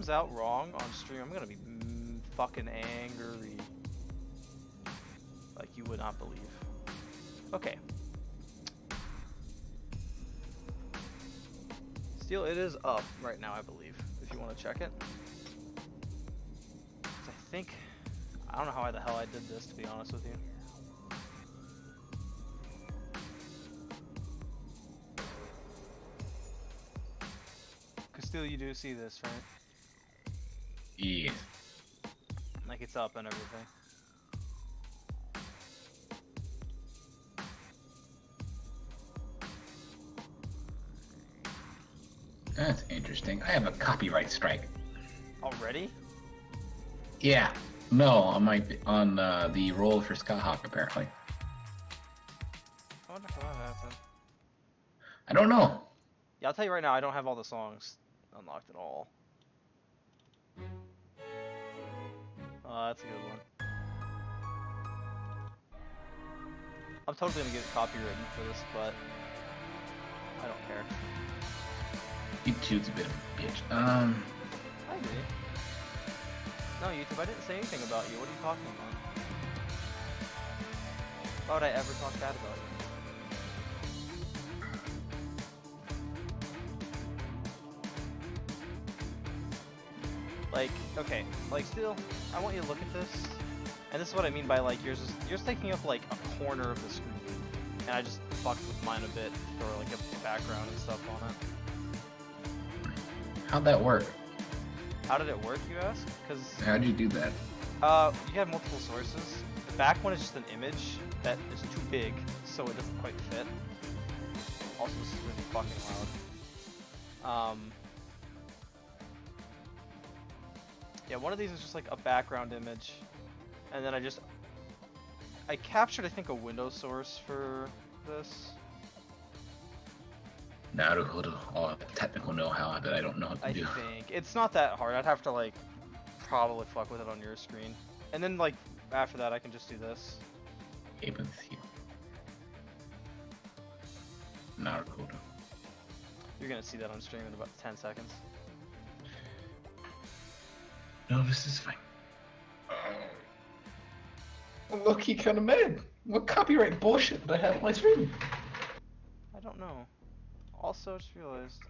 comes out wrong on stream, I'm gonna be fucking angry. Like you would not believe. Okay. Steel, it is up right now, I believe, if you want to check it. I don't know how the hell I did this, to be honest with you. Still, you do see this, right? Yeah. Like it's up and everything. That's interesting. I have a copyright strike. Already? Yeah. No, on the roll for Scott Hawk apparently. I wonder how that happened. I don't know. Yeah, I'll tell you right now, I don't have all the songs unlocked at all. Oh, that's a good one. I'm totally gonna get copywritten for this, but I don't care. YouTube's a bit of a bitch. I agree. No, YouTube, I didn't say anything about you. What are you talking about? Why would I ever talk bad about you? Like, okay, like still, I want you to look at this, and this is what I mean by like yours taking up like a corner of the screen, and I just fucked with mine a bit for like a background and stuff on it. How'd that work? How did it work, you ask? Because How'd you do that? you have multiple sources. The back one is just an image that is too big, so it doesn't quite fit. Also, this is really fucking loud. Yeah, one of these is just like a background image, and then I captured, I think, a Windows source for this. Naruhodo. All technical know-how that I don't know what to do. I think it's not that hard. I'd have to like probably fuck with it on your screen, and then like after that, I can just do this. Naruhodo. You're gonna see that on stream in about 10 seconds. No, this is fine. I'm low-key kind of mad. What copyright bullshit did I have on my stream? I don't know. Also, just realized.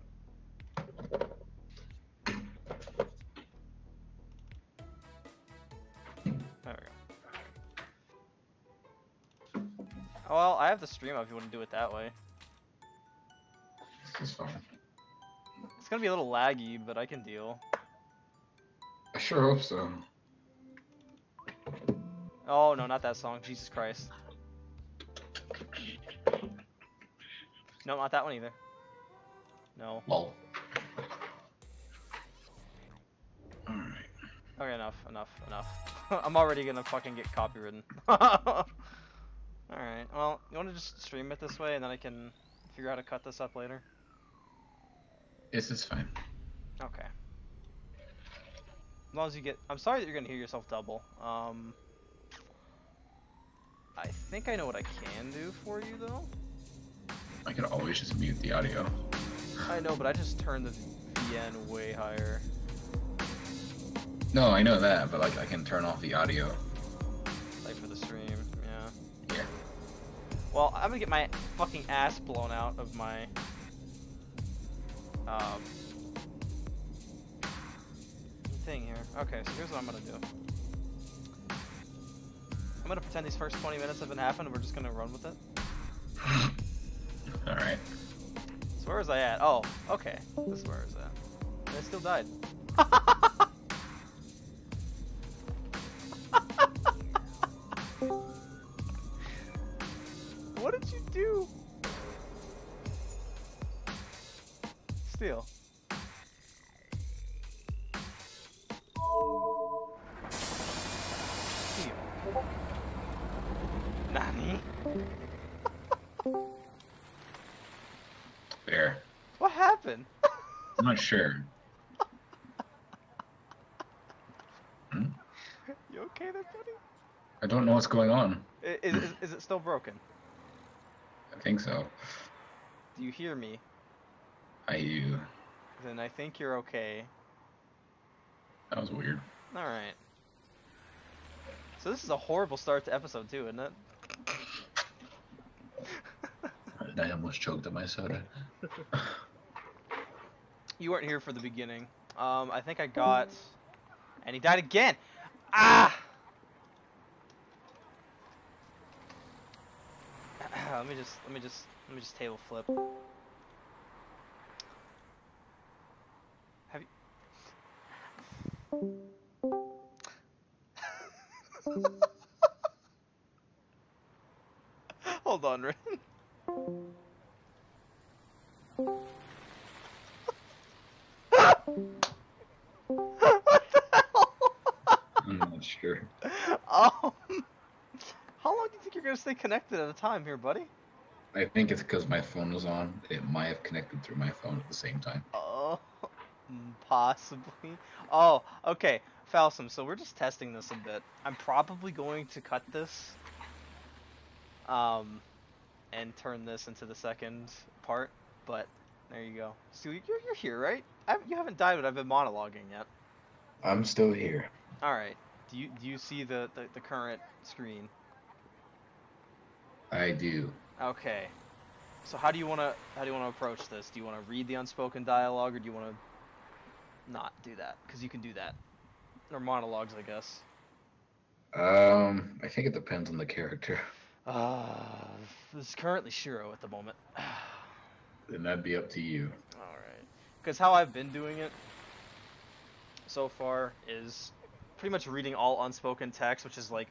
There we go. Well, I have the stream up if you want to do it that way. This is fine. It's gonna be a little laggy, but I can deal. I sure hope so. Oh no, not that song. Jesus Christ. No, not that one either. No. Lol. Alright. Okay, enough. I'm already gonna fucking get copywritten. Alright, well, you wanna just stream it this way and then I can figure out how to cut this up later? This is fine. Okay. As long as you get... I'm sorry that you're gonna hear yourself double. I think I know what I can do for you, though. I could always just mute the audio. I know, but I just turned the VN way higher. No, I know that, but like I can turn off the audio. Like for the stream, yeah. Yeah. Well, I'm gonna get my fucking ass blown out of my... thing here. Okay, so here's what I'm gonna do. I'm gonna pretend these first 20 minutes haven't happened and we're just gonna run with it. Alright. So where was I at? Oh, okay. This is where I was at. And I still died. What did you do? Steel. Steel. Nani? There. What happened? I'm not sure. Hmm? You okay there, buddy? I don't know what's going on. Is it still broken? I think so. Do you hear me? I do. Then I think you're okay. That was weird. Alright. So this is a horrible start to episode 2, isn't it? I almost choked on my soda. You weren't here for the beginning. I think I got... And he died again! Ah! let me just table flip. Have you... Hold on, Rin. What the hell? I'm not sure. How long do you think you're gonna stay connected at a time here, buddy? I think it's because my phone was on. It might have connected through my phone at the same time. Oh, possibly. Oh, okay. Falsum, so we're just testing this a bit. I'm probably going to cut this, and turn this into the second part, but there you go. So you're here, right? You haven't died, but I've been monologuing yet. I'm still here. All right. Do you see the current screen? I do. Okay. So how do you wanna approach this? Do you wanna read the unspoken dialogue, or do you wanna not do that? Because you can do that, or monologues, I guess. I think it depends on the character. This is currently Shiro at the moment. Then that'd be up to you. All right. Because how I've been doing it so far is pretty much reading all unspoken text, which is like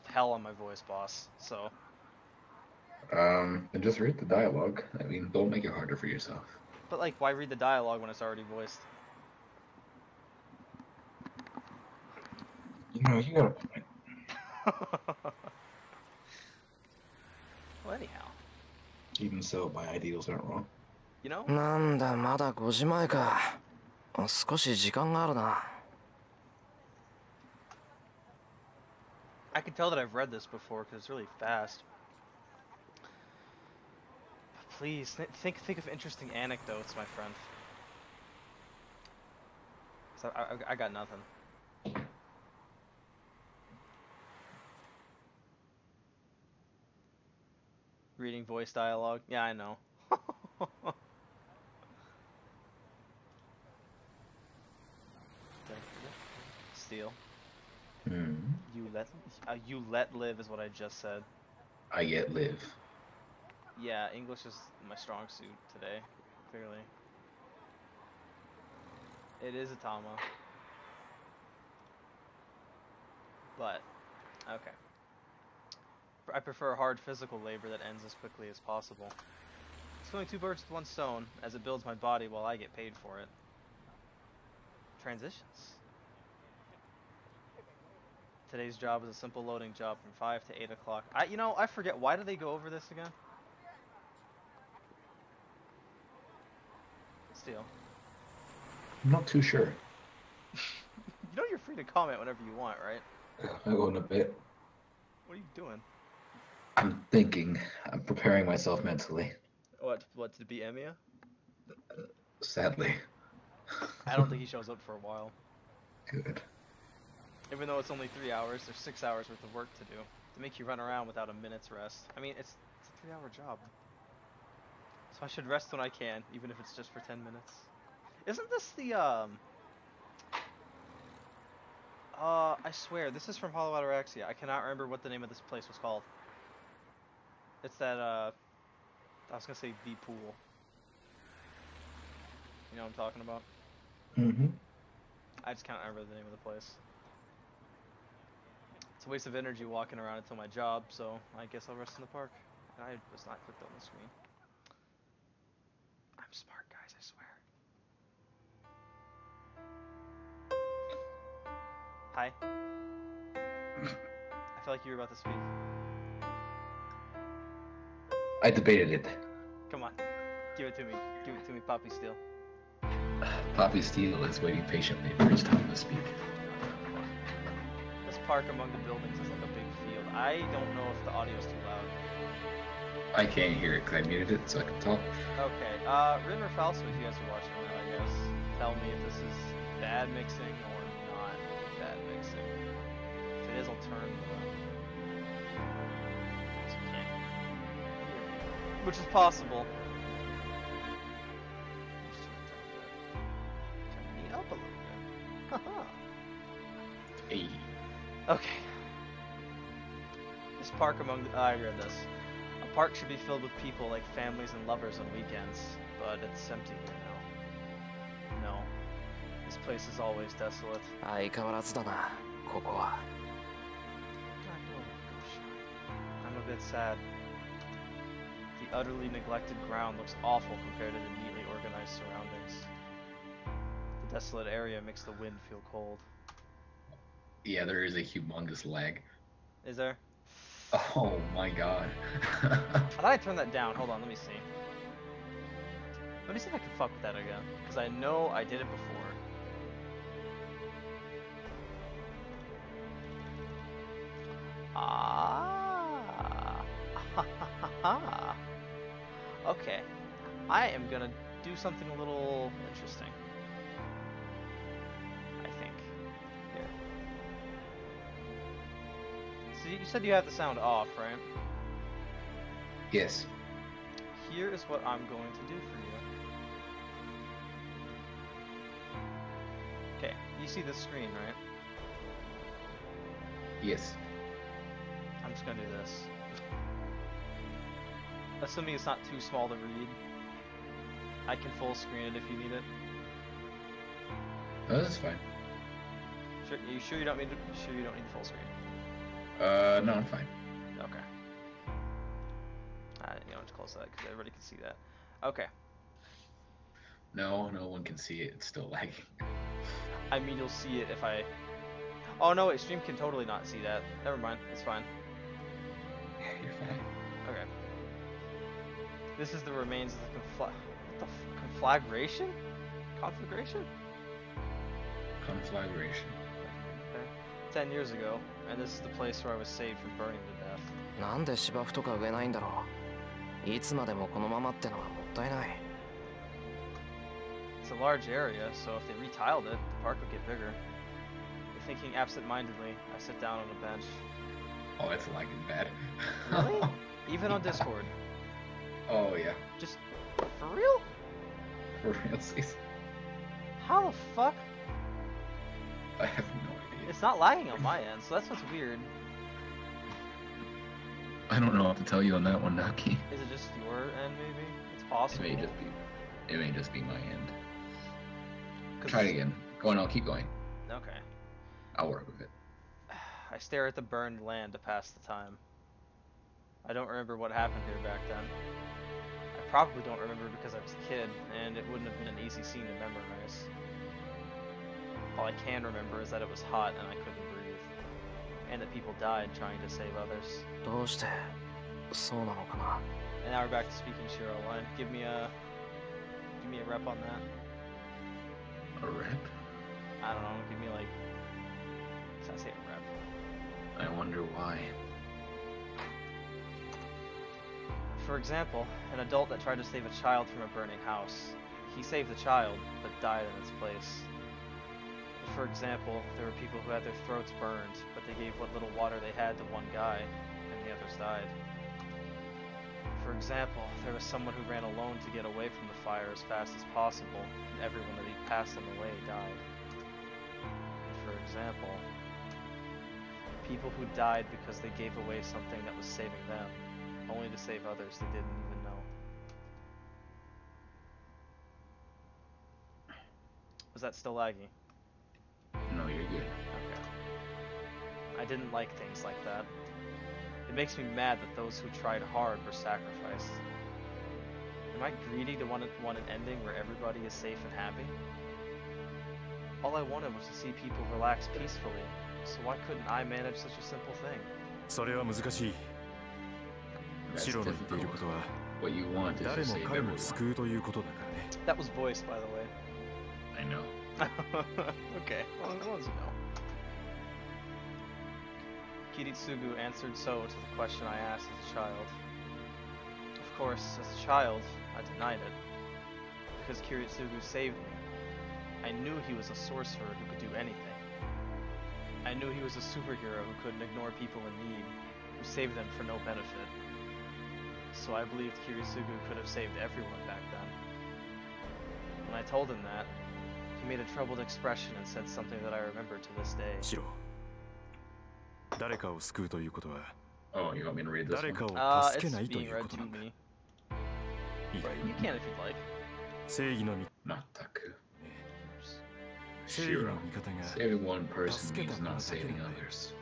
hell on my voice boss. So. And just read the dialogue. I mean, don't make it harder for yourself. But like, why read the dialogue when it's already voiced? You know, you gotta. Well, anyhow. Even so, my ideals aren't wrong. You know? なんだまだ5時前か。少し時間があるな。I can tell that I've read this before because it's really fast. But please think of interesting anecdotes, my friend. So I got nothing. Reading voice dialogue. Yeah, I know. Steal. Hmm. You let live is what I just said. I yet live. Yeah, English is my strong suit today, clearly. It is a Tama. But, okay. I prefer hard physical labor that ends as quickly as possible. It's killing 2 birds with 1 stone, as it builds my body while I get paid for it. Transitions. Today's job is a simple loading job from 5 to 8 o'clock. I forget, why do they go over this again? Steal. I'm not too sure. You know you're free to comment whenever you want, right? I go in a bit. What are you doing? I'm thinking. I'm preparing myself mentally. What to be Emiya? Sadly. I don't think he shows up for a while. Good. Even though it's only 3 hours, there's 6 hours worth of work to do. To make you run around without a minute's rest. I mean, it's a 3-hour job. So I should rest when I can, even if it's just for 10 minutes. Isn't this the, I swear, this is from Hollow Ataraxia. I cannot remember what the name of this place was called. It's that, I was gonna say the pool. You know what I'm talking about? Mm-hmm. I just can't remember the name of the place. It's a waste of energy walking around until my job, so I guess I'll rest in the park. I was not clicked on the screen. I'm smart, guys, I swear. Hi. I feel like you were about to speak. I debated it. Come on. Give it to me. Give it to me, Poppy Steel. Poppy Steele is waiting patiently for his time to speak. This park among the buildings is like a big field. I don't know if the audio's too loud. I can't hear it because I muted it so I can talk. Okay, Rim or Falso, if you guys are watching that, I guess. Tell me if this is bad mixing or bad mixing. If it is, I'll turn the... So you can't hear me. Which is possible. Just turn me up a little bit. Haha. Hey. Okay. This park among the... I read this. A park should be filled with people like families and lovers on weekends, but it's empty here now. No. This place is always desolate. 相変わらずだな、ここは。I'm a bit sad. The utterly neglected ground looks awful compared to the neatly organized surroundings. The desolate area makes the wind feel cold. Yeah, there is a humongous lag. Is there? Oh my god. I thought I turned that down. Hold on, let me see. Let me see if I can fuck with that again. Because I know I did it before. Ah. Okay. I am gonna do something a little interesting. I think. Here. So you said you have the sound off, right? Yes. Here is what I'm going to do for you. Okay, you see this screen, right? Yes. I'm just gonna do this. Assuming it's not too small to read. I can full screen it if you need it. Oh, that's fine. Sure, you sure you don't need the full screen? No, I'm fine. Okay. You don't have to close that because everybody can see that. Okay. No, no one can see it. It's still lagging. I mean, you'll see it if I... Oh no, wait, stream can totally not see that. Never mind, it's fine. Yeah, you're fine. Okay. This is the remains of the conflagration? Conflagration? Conflagration. Okay. 10 years ago, and this is the place where I was saved from burning to death. なんで芝生とか植えないんだろう。いつまでもこのままってのはもったいない。It's a large area, so if they retiled it, the park would get bigger. Thinking absent-mindedly, I sit down on a bench. Oh, it's lagging bad. Really? Even on Discord? Oh, yeah. Just... for real? For realsies. How the fuck? I have no idea. It's not lagging on my end, so that's what's weird. I don't know what to tell you on that one, Naki. Is it just your end, maybe? It's possible. It may just be my end. Try it again. Go on, I'll keep going. Okay. I'll work with it. I stare at the burned land to pass the time. I don't remember what happened here back then. I probably don't remember because I was a kid, and it wouldn't have been an easy scene to memorize. All I can remember is that it was hot and I couldn't breathe. And that people died trying to save others. どうしてそうなのかな。 And now we're back to speaking Shiro line. Give me a rep on that. A rep? I don't know, give me like... I say a rep. I wonder why. For example, an adult that tried to save a child from a burning house. He saved the child, but died in its place. For example, there were people who had their throats burned, but they gave what little water they had to one guy, and the others died. For example, there was someone who ran alone to get away from the fire as fast as possible, and everyone that he passed on the way died. And for example, people who died because they gave away something that was saving them, only to save others they didn't even know. Was that still laggy? No, you're good. Okay. I didn't like things like that. It makes me mad that those who tried hard were sacrificed. Am I greedy to want an ending where everybody is safe and happy? All I wanted was to see people relax peacefully, so why couldn't I manage such a simple thing? それは難しい。 That's シロの言っている difficult. ことは What you want is 誰 to も save 彼も everyone. 救うということだからね。 That was voiced, by the way. I know. Okay, well, as long as you know. Kiritsugu answered so to the question I asked as a child. Of course, as a child, I denied it. Because Kiritsugu saved me. I knew he was a sorcerer who could do anything. I knew he was a superhero who couldn't ignore people in need, who saved them for no benefit. So I believed Kirisugu could have saved everyone back then. When I told him that, he made a troubled expression and said something that I remember to this day. シロ、誰かを救うということは Oh, you want me to read this 誰 one? かを It's 助けないと being いう read こと to なんだ。 me. いい But you can if you'd like. 正義の味 Nataku. 正義 Shiro. の味方が Saving one person助けた means 者 not だけで saving はない。 others.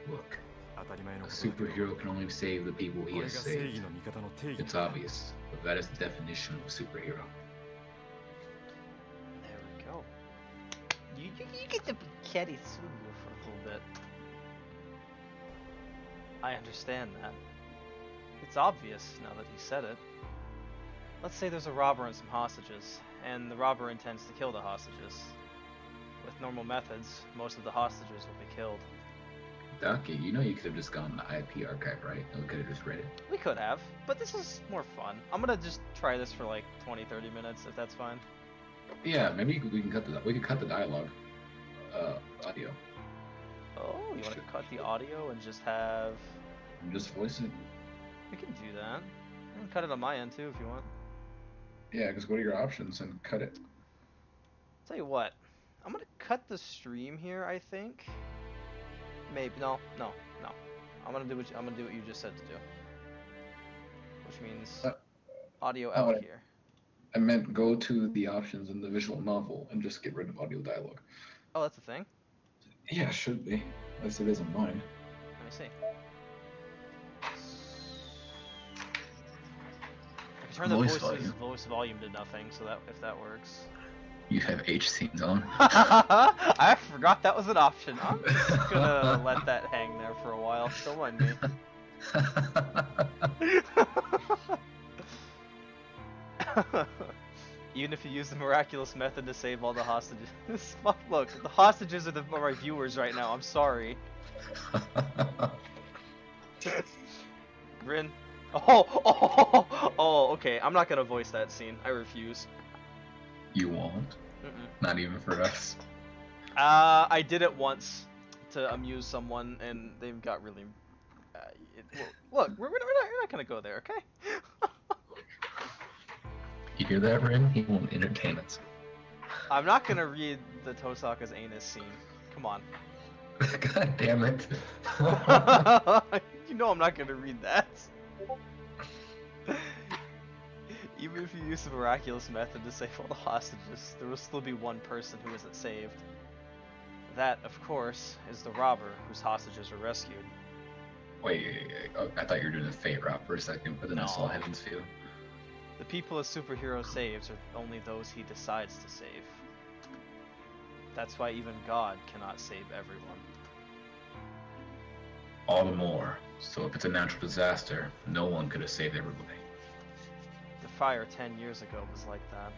Look, 当たり前の a ことだけど superhero can only save the people こ he れが has 正義 saved. の味方の定義 It's なんだ。 obvious, but that is the definition of a superhero. There we go. You get to be Kirisugu for a little bit. I understand that. It's obvious now that he said it. Let's say there's a robber and some hostages, and the robber intends to kill the hostages. With normal methods, most of the hostages will be killed. Daki, you know you could have just gone to the IP archive, right? And we could have just read it. We could have, but this is more fun. I'm gonna just try this for like 20-30 minutes, if that's fine. Yeah, maybe we can cut the dialogue. Audio. Oh, you want to cut the audio and just have... And just voice it. We can do that. I can cut it on my end too if you want. Yeah, just go to your options and cut it. Tell you what, I'm gonna cut the stream here. I think. Maybe no. I'm gonna do what you just said to do. Which means audio out I- here. I meant go to the options in the visual novel and just get rid of audio dialogue. Oh, that's a thing. Yeah, it should be. Unless it isn't mine. Let me see. I can turn the Voice voice volume to nothing, so that if that works. You have H scenes on. I forgot that was an option. I'm just gonna let that hang there for a while. Don't mind me. Even if you use the miraculous method to save all the hostages. Look, the hostages are my viewers right now. I'm sorry. Grin. Oh, okay. I'm not gonna voice that scene. I refuse. You won't? Not even for us. I did it once to amuse someone, and they got really. Look, we're not gonna go there, okay? You hear that, Rin? He won't entertain us. I'm not gonna read the Tosaka's anus scene. Come on. God damn it. You know I'm not gonna read that. Even if you use the miraculous method to save all the hostages, there will still be one person who isn't saved. That, of course, is the robber whose hostages were rescued. Wait, oh, I thought you were doing the fate route for a second, but then I saw No. Heaven's Feel. The people a superhero saves are only those he decides to save. That's why even God cannot save everyone. All the more. So if it's a natural disaster, no one could have saved everybody. The fire 10 years ago was like that.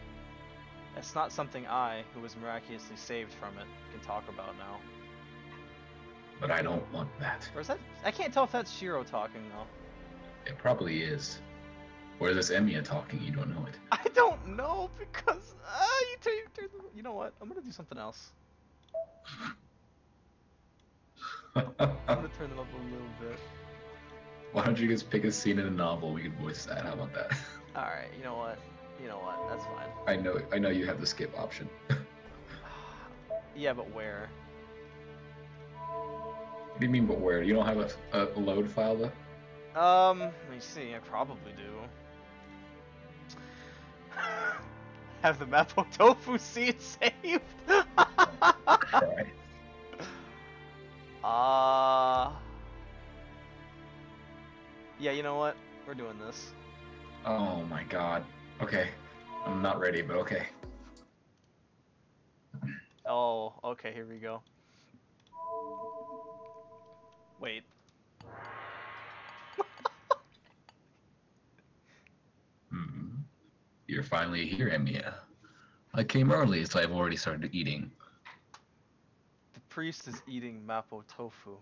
It's not something I, who was miraculously saved from it, can talk about now. But I don't want that. Or is that? I can't tell if that's Shiro talking though. It probably is. Or is this Emiya talking? You don't know it. I don't know because you know what? I'm gonna do something else. I'm gonna turn them up a little bit. Why don't you just pick a scene in a novel? We could voice that. How about that? All right. You know what? That's fine. I know you have the skip option. Yeah, but where? What do you mean, but where? You don't have a load file though? Let me see. I probably do. Have the Mapo Tofu seed saved? Right. Yeah, you know what? We're doing this. Oh my god. Okay. I'm not ready, but okay. Oh, okay, here we go. Wait. You're finally here, Emiya. I came early, so I've already started eating. The priest is eating Mapo Tofu.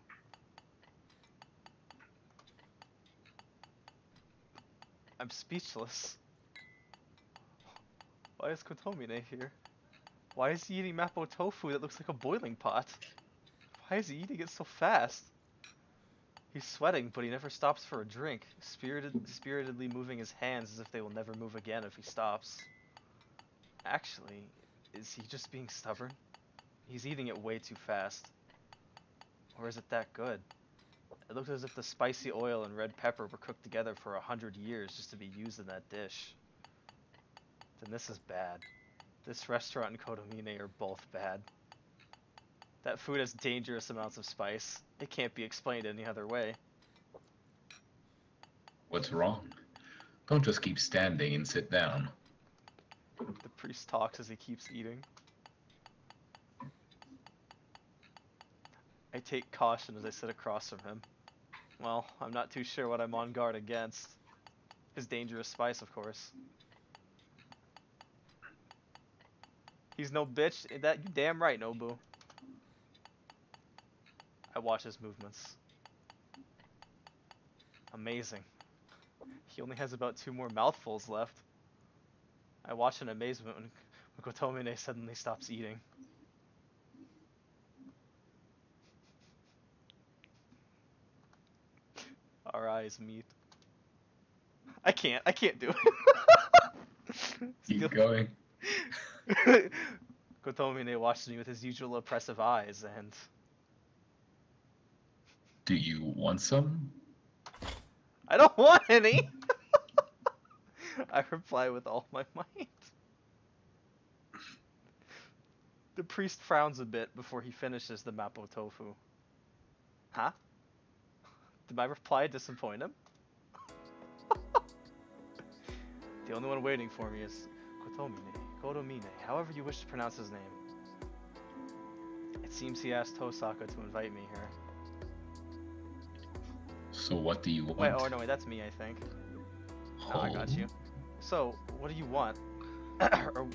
I'm speechless. Why is Kotomine here? Why is he eating Mapo Tofu that looks like a boiling pot? Why is he eating it so fast? He's sweating, but he never stops for a drink, spiritedly moving his hands as if they will never move again if he stops. Actually, is he just being stubborn? He's eating it way too fast. Or is it that good? It looked as if the spicy oil and red pepper were cooked together for 100 years just to be used in that dish. Then this is bad. This restaurant and Kodomine are both bad. That food has dangerous amounts of spice. It can't be explained any other way. What's wrong? Don't just keep standing and sit down. The priest talks as he keeps eating. I take caution as I sit across from him. Well, I'm not too sure what I'm on guard against. His dangerous spice, of course. He's no bitch. That you damn right, Nobu. I watch his movements. Amazing. He only has about 2 more mouthfuls left. I watch in amazement when Kotomine suddenly stops eating. Our eyes meet. I can't do it. Keep going. Kotomine watches me with his usual oppressive eyes and... Do you want some? I don't want any! I reply with all my might. The priest frowns a bit before he finishes the mapo tofu. Huh? Did my reply disappoint him? The only one waiting for me is Kodomine, however you wish to pronounce his name. It seems he asked Tosaka to invite me here. So what do you want? Wait, oh no, wait, that's me, I think. Oh, I got you. So, what do you want? Or,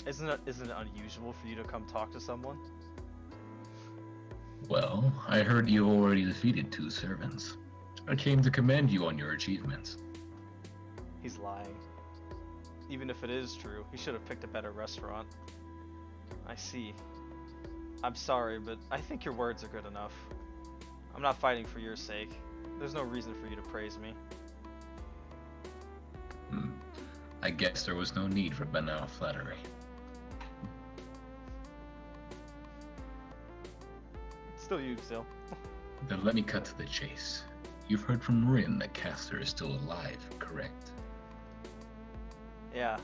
isn't it unusual for you to come talk to someone? Well, I heard you already defeated 2 servants. I came to commend you on your achievements. He's lying. Even if it is true, he should have picked a better restaurant. I see. I'm sorry, but I think your words are good enough. I'm not fighting for your sake. There's no reason for you to praise me. I guess there was no need for banal flattery. Still you, still. Then let me cut to the chase. You've heard from Rin that Castor is still alive, correct? Yeah.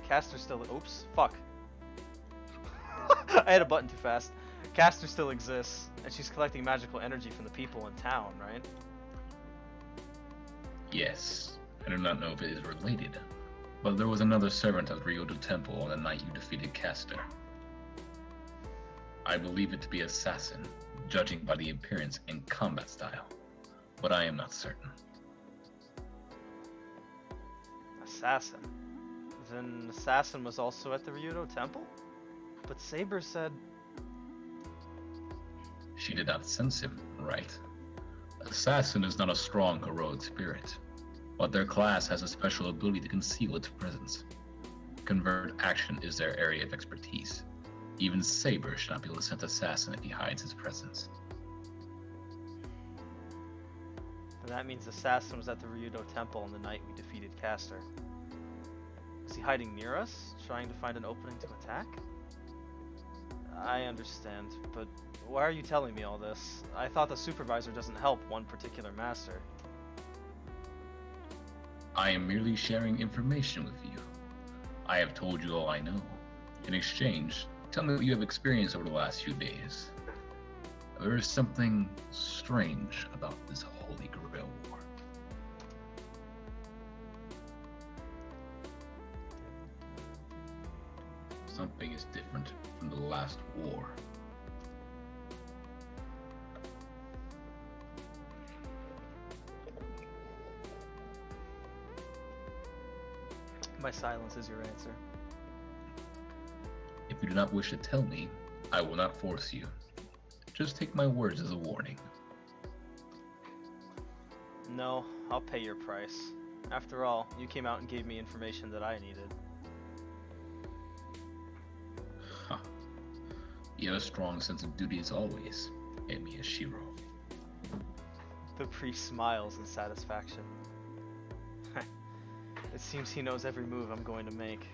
Castor still... Oops. Fuck. I hit a button too fast. Castor still exists, and she's collecting magical energy from the people in town, right? Yes. I do not know if it is related, but there was another servant of Ryodo Temple on the night you defeated Castor. I believe it to be assassin, judging by the appearance and combat style, but I am not certain. Assassin? Then Assassin was also at the Ryodo Temple? But Saber said... She did not sense him, right? Assassin is not a strong, heroic spirit, but their class has a special ability to conceal its presence. Convert action is their area of expertise. Even Saber should not be able to sense Assassin if he hides his presence. Then that means Assassin was at the Ryodo Temple on the night we defeated Castor. Was he hiding near us, trying to find an opening to attack? I understand, but why are you telling me all this? I thought the supervisor doesn't help one particular master. I am merely sharing information with you. I have told you all I know. In exchange, tell me what you have experienced over the last few days. There is something strange about this Holy Grail War. Something is different from the last war. My silence is your answer. If you do not wish to tell me, I will not force you. Just take my words as a warning. No, I'll pay your price. After all, you came out and gave me information that I needed. Huh. You have a strong sense of duty as always. Emi Ashiro. The priest smiles in satisfaction. It seems he knows every move I'm going to make.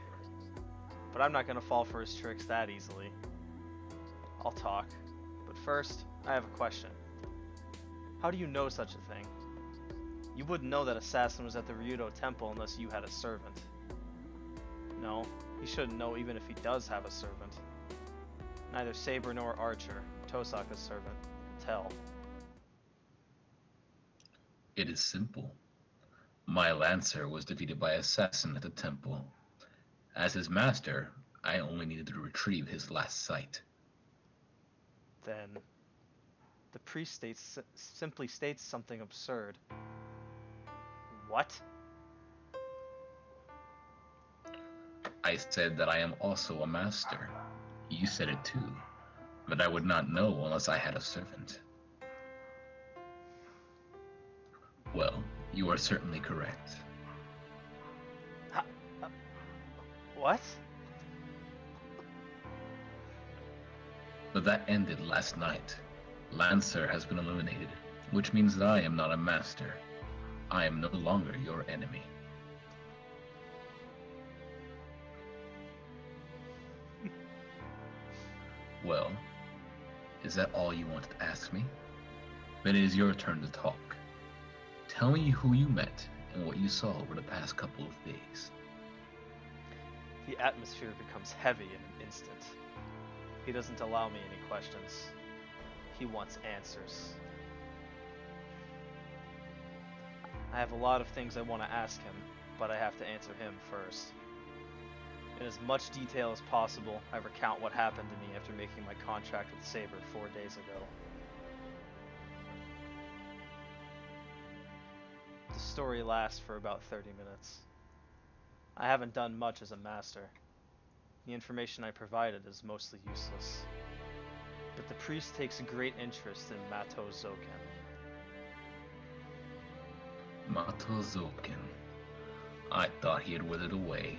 But I'm not going to fall for his tricks that easily. I'll talk. But first, I have a question. How do you know such a thing? You wouldn't know that Assassin was at the Ryudo Temple unless you had a servant. No, he shouldn't know even if he does have a servant. Neither Saber nor Archer, Tosaka's servant, tell. It is simple. My Lancer was defeated by Assassin at the temple. As his master, I only needed to retrieve his last sight. Then, the priest simply states something absurd. What? I said that I am also a master. You said it too, but I would not know unless I had a servant. Well, you are certainly correct. What? But that ended last night. Lancer has been eliminated, which means that I am not a master. I am no longer your enemy. Well, is that all you wanted to ask me? Then it is your turn to talk. Tell me who you met and what you saw over the past couple of days. The atmosphere becomes heavy in an instant. He doesn't allow me any questions. He wants answers. I have a lot of things I want to ask him, but I have to answer him first. In as much detail as possible, I recount what happened to me after making my contract with Saber 4 days ago. The story lasts for about 30 minutes. I haven't done much as a master. The information I provided is mostly useless. But the priest takes a great interest in Mato Zoken. Mato Zoken. I thought he had withered away,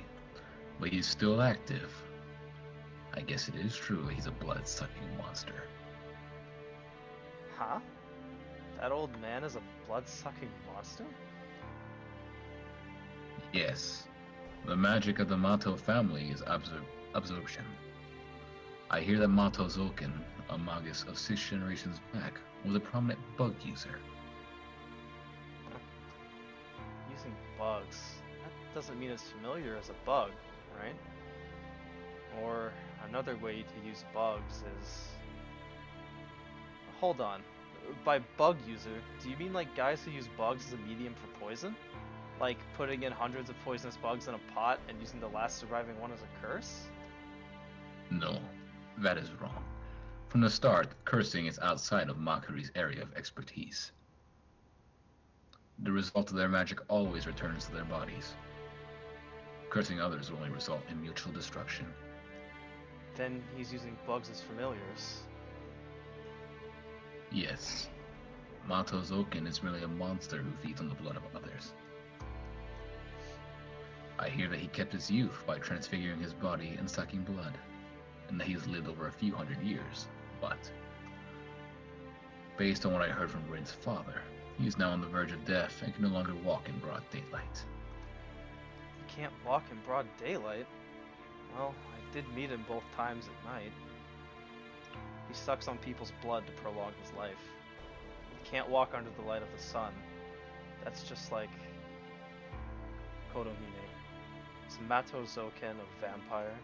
but he's still active. I guess it is true he's a blood-sucking monster. Huh? That old man is a blood-sucking monster? Yes. The magic of the Mato family is absorption. I hear that Mato Zoken, a magus of 6 generations back, was a prominent bug user. Using bugs. That doesn't mean it's familiar as a bug, right? Or another way to use bugs is... Hold on. By bug user, do you mean like guys who use bugs as a medium for poison? Like putting in hundreds of poisonous bugs in a pot and using the last surviving one as a curse? No, that is wrong. From the start, cursing is outside of Makuri's area of expertise. The result of their magic always returns to their bodies. Cursing others will only result in mutual destruction. Then he's using bugs as familiars. Yes. Mato Zoken is merely a monster who feeds on the blood of others. I hear that he kept his youth by transfiguring his body and sucking blood, and that he has lived over a few hundred years, but... based on what I heard from Rin's father, he is now on the verge of death and can no longer walk in broad daylight. He can't walk in broad daylight? Well, I did meet him both times at night. He sucks on people's blood to prolong his life. He can't walk under the light of the sun. That's just like... Kodomine. Is Mato Zoken a vampire?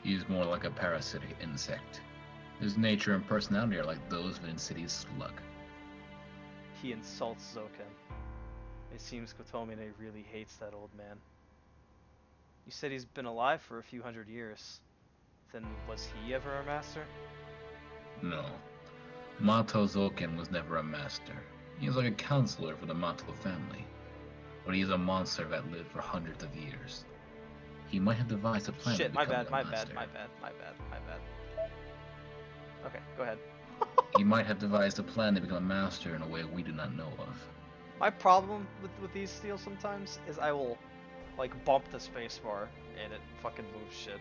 He is more like a parasitic insect. His nature and personality are like those of an insidious slug. He insults Zoken. It seems Kotomine really hates that old man. You said he's been alive for a few hundred years. Then was he ever a master? No. Mato Zoken was never a master. He was like a counselor for the Mato family. But he is a monster that lived for hundreds of years. He might have devised a plan Shit, to my become bad, a my master. bad. Okay, go ahead. He might have devised a plan to become a master in a way we do not know of. My problem with these steals sometimes is I will, like, bump the spacebar and it fucking moves shit.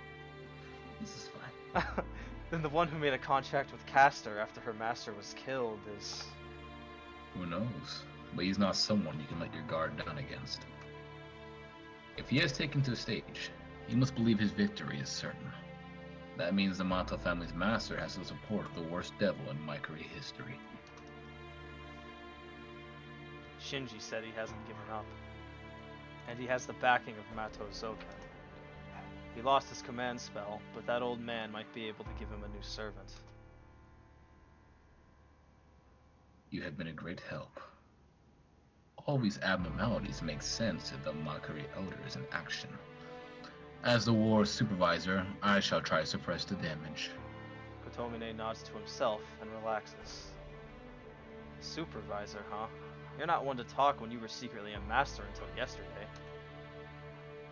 This is fine. Then the one who made a contract with Castor after her master was killed is... Who knows? But he's not someone you can let your guard down against. If he has taken to the stage, you must believe his victory is certain. That means the Mato family's master has the support of the worst devil in Maikari history. Shinji said he hasn't given up. And he has the backing of Mato Zoken. He lost his command spell, but that old man might be able to give him a new servant. You have been a great help. All these abnormalities make sense if the Maikari Elder is in action. As the war supervisor, I shall try to suppress the damage. Kotomine nods to himself and relaxes. Supervisor, huh? You're not one to talk when you were secretly a master until yesterday.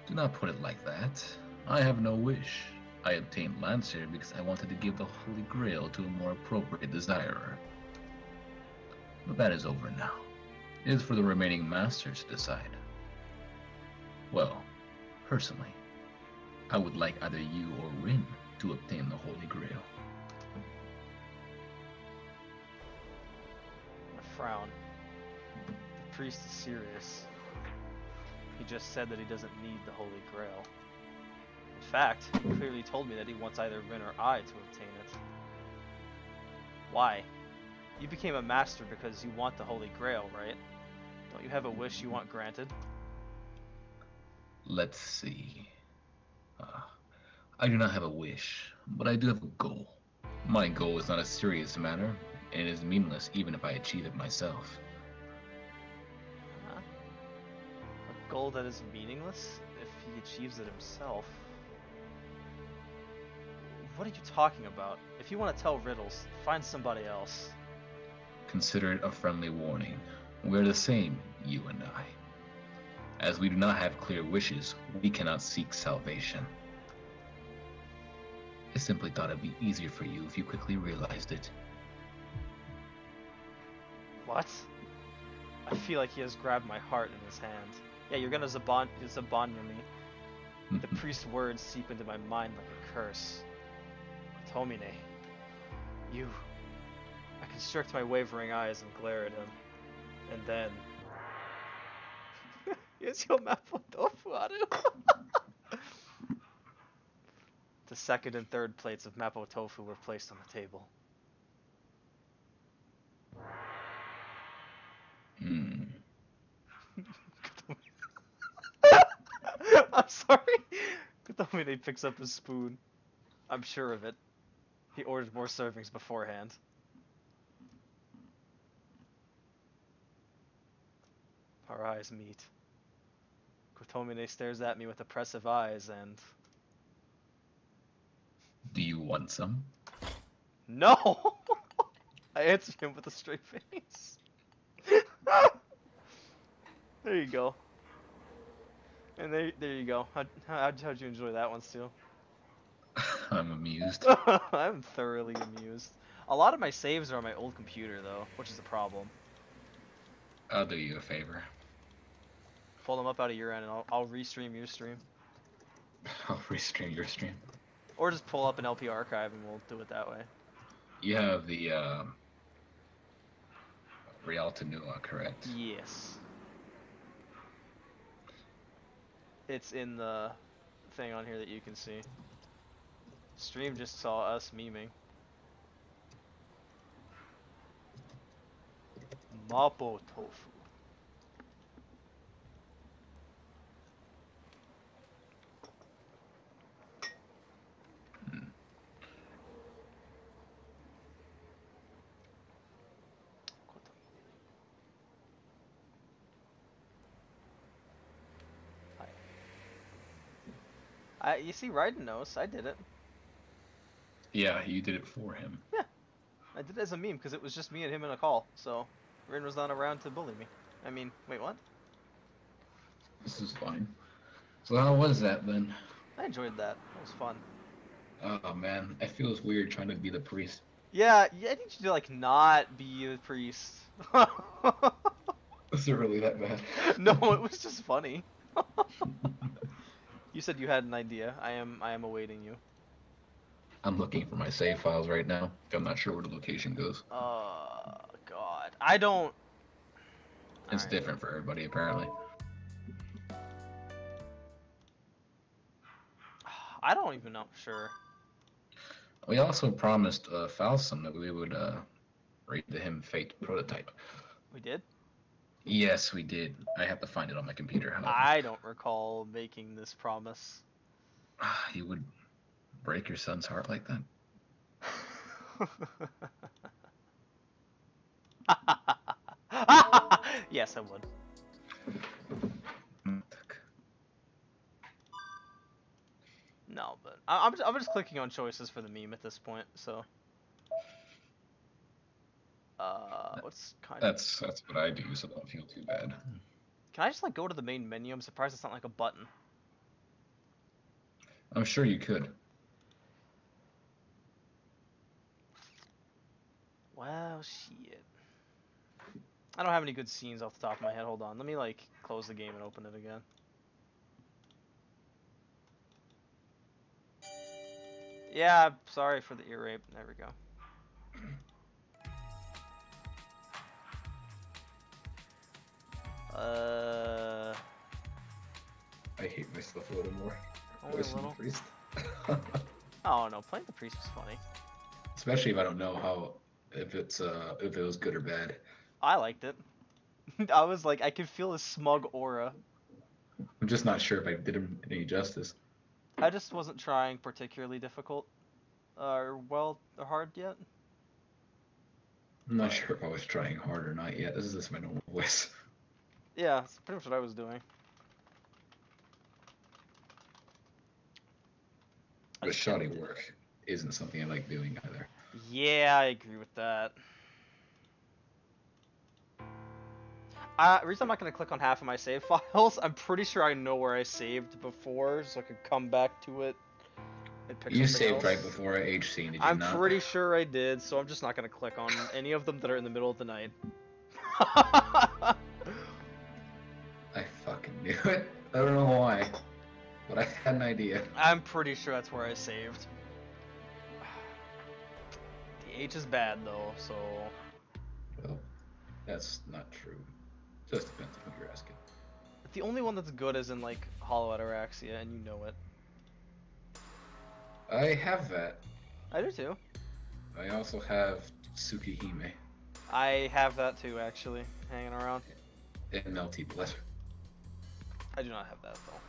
Do not put it like that. I have no wish. I obtained Lancer because I wanted to give the Holy Grail to a more appropriate desirer. But that is over now. It is for the remaining masters to decide. Well, personally, I would like either you or Rin to obtain the Holy Grail. I frown. The priest is serious. He just said that he doesn't need the Holy Grail. In fact, he clearly told me that he wants either Rin or I to obtain it. Why? You became a master because you want the Holy Grail, right? Don't you have a wish you want granted? Let's see. I do not have a wish, but I do have a goal. My goal is not a serious matter, and it is meaningless even if I achieve it myself. Huh? A goal that is meaningless if he achieves it himself? What are you talking about? If you want to tell riddles, find somebody else. Consider it a friendly warning. We are the same, you and I. As we do not have clear wishes, we cannot seek salvation. I simply thought it'd be easier for you if you quickly realized it. What? I feel like he has grabbed my heart in his hand. Yeah, you're gonna Zabanya me. The priest's words seep into my mind like a curse. Tomine, you... I constrict my wavering eyes and glare at him. And then... Yoshio Mapo Tofu Aru! The second and third plates of Mapo Tofu were placed on the table. I'm sorry. Kotomine picks up his spoon. I'm sure of it. He ordered more servings beforehand. Our eyes meet. Kotomine stares at me with oppressive eyes and... Do you want some? No! I answer him with a straight face. There you go. And there you go. How'd you enjoy that one, Steel? I'm amused. I'm thoroughly amused. A lot of my saves are on my old computer, though, which is a problem. I'll do you a favor. Pull them up out of your end, and I'll restream your stream. I'll restream your stream. Or just pull up an LP archive, and we'll do it that way. You have the Rialto Nua, correct? Yes. It's in the thing on here that you can see. Stream just saw us memeing. Mapo Tofu. You see, Raiden knows. I did it. Yeah, you did it for him. Yeah. I did it as a meme because it was just me and him in a call. So, Rin was not around to bully me. I mean, wait, what? This is fine. So how was that then? I enjoyed that. It was fun. Oh man, I feel it's weird trying to be the priest. Yeah, I need you to like not be the priest. Was it really that bad? No, it was just funny. You said you had an idea. I am awaiting you. I'm looking for my save files right now. I'm not sure where the location goes. God. I don't... It's Alright. different for everybody, apparently. I don't even know. Sure. We also promised Falsum that we would read to him Fate prototype. We did? Yes, we did. I have to find it on my computer, however. I don't recall making this promise. You would break your son's heart like that? Yes, I would. No, but I'm just clicking on choices for the meme at this point. So, what's kind of... That's what I do, so don't feel too bad. Can I just like go to the main menu? I'm surprised it's not like a button. I'm sure you could. Well, shit. I don't have any good scenes off the top of my head. Hold on. Let me like close the game and open it again. Yeah, sorry for the ear rape. There we go. I hate myself a little more. Only a Voicing the little. priest. Oh no, playing the priest was funny. Especially if I don't know how if it was good or bad. I liked it. I was like, I could feel his smug aura. I'm just not sure if I did him any justice. I just wasn't trying particularly difficult, or hard yet. I'm not sure if I was trying hard or not yet. This is just my normal voice. Yeah, that's pretty much what I was doing. But shoddy work isn't something I like doing either. Yeah, I agree with that. The reason I'm not going to click on half of my save files, I'm pretty sure I know where I saved before, so I could come back to it and pick You something saved else. right before HC, did you I'm not? pretty sure I did, so I'm just not going to click on any of them that are in the middle of the night. I fucking knew it. I don't know why, but I had an idea. I'm pretty sure that's where I saved. The H is bad though, so... Well, that's not true. Just depends on who you're asking. The only one that's good is in like Hollow Ataraxia, and you know it. I have that. I do too. I also have Tsukihime I have that too, actually, hanging around. and Melty Blood. I do not have that though.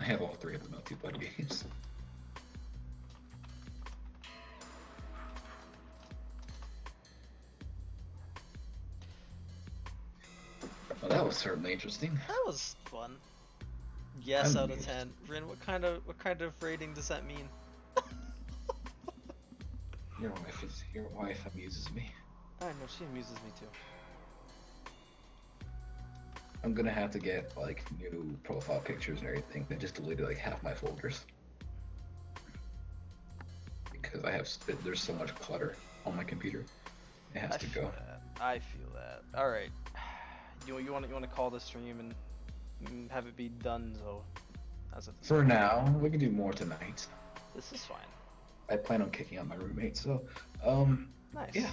I have all three of the Melty Blood games. Well, that was certainly interesting. That was fun. Yes, I'm out of amused. 10. Rin, what kind of rating does that mean? Your wife amuses me. I know, she amuses me too. I'm gonna have to get like new profile pictures and everything. I just deleted like half my folders because there's so much clutter on my computer. It has to go. I feel that. All right. You want to call this stream and have it be done so as of For now, we can do more tonight. This is fine. I plan on kicking out my roommate, so Nice. yeah.